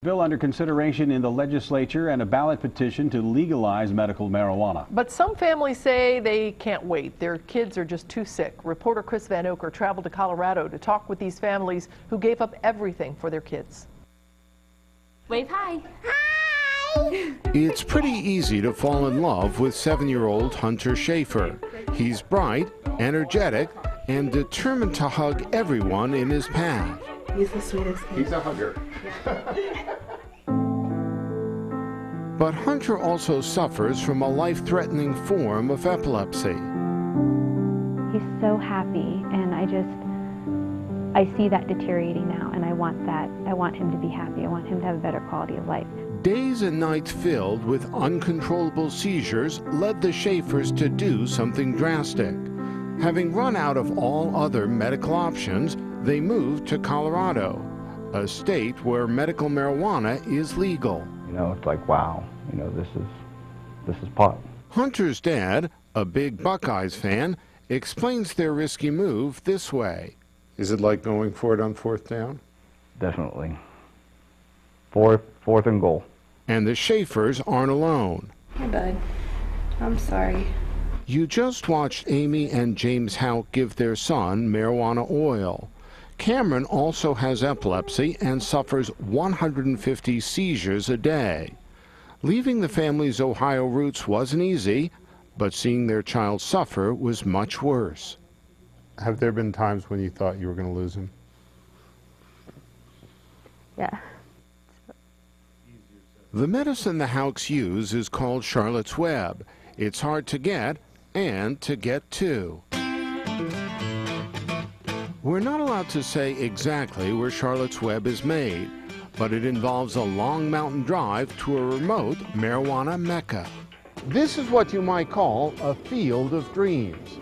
Bill under consideration in the legislature and a ballot petition to legalize medical marijuana. But some families say they can't wait. Their kids are just too sick. Reporter Chris Van Oker traveled to Colorado to talk with these families who gave up everything for their kids. Wave hi. Hi! It's pretty easy to fall in love with 7-year-old Hunter Schaefer. He's bright, energetic, and determined to hug everyone in his path. He's the sweetest kid. He's a hugger. But Hunter also suffers from a life-threatening form of epilepsy. He's so happy, and I see that deteriorating now, and I want that. I want him to be happy. I want him to have a better quality of life. Days and nights filled with uncontrollable seizures led the Schaefers to do something drastic. Having run out of all other medical options, they moved to Colorado, a state where medical marijuana is legal. You know, it's like, wow, you know, this is pot. Hunter's dad, a big Buckeyes fan, explains their risky move this way. Is it like going for it on 4th down? Definitely. Fourth and goal. And the Schaefers aren't alone. Hey, bud. I'm sorry. You just watched Amy and James Houck give their son marijuana oil. Cameron also has epilepsy and suffers 150 seizures a day. Leaving the family's Ohio roots wasn't easy, but seeing their child suffer was much worse. Have there been times when you thought you were going to lose him? Yeah. The medicine the Houcks use is called Charlotte's Web. It's hard to get and to get to. We're not allowed to say exactly where Charlotte's Web is made, but it involves a long mountain drive to a remote marijuana mecca. This is what you might call a field of dreams.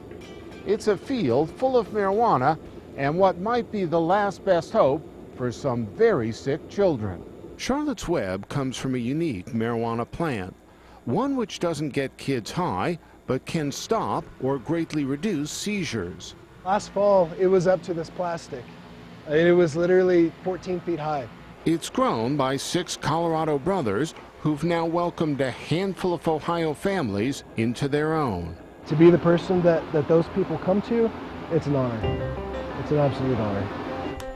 It's a field full of marijuana and what might be the last best hope for some very sick children. Charlotte's Web comes from a unique marijuana plant, one which doesn't get kids high, but can stop or greatly reduce seizures. Last fall, it was up to this plastic. It was literally 14 feet high. It's grown by 6 Colorado brothers who've now welcomed a handful of Ohio families into their own. To be the person that those people come to, it's an honor. It's an absolute honor.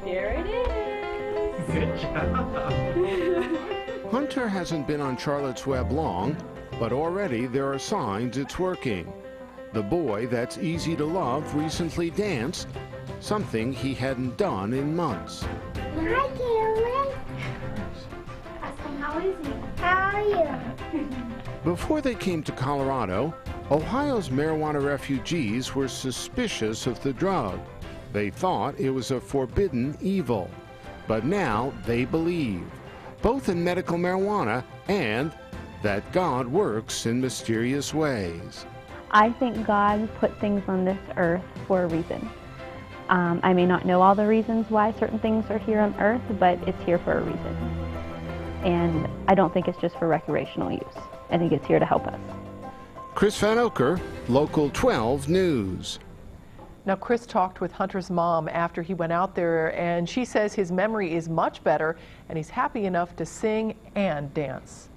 There it is. Good job. Hunter hasn't been on Charlotte's Web long, but already there are signs it's working. The boy that's easy to love recently danced, something he hadn't done in months. Hi, Cameron. Ask him, how is he? How are you? Before they came to Colorado, Ohio's marijuana refugees were suspicious of the drug. They thought it was a forbidden evil. But now they believe, both in medical marijuana and that God works in mysterious ways. I think God put things on this earth for a reason. I may not know all the reasons why certain things are here on earth, but it's here for a reason. And I don't think it's just for recreational use. I think it's here to help us. Chris Van Oker, Local 12 News. Now, Chris talked with Hunter's mom after he went out there, and she says his memory is much better, and he's happy enough to sing and dance.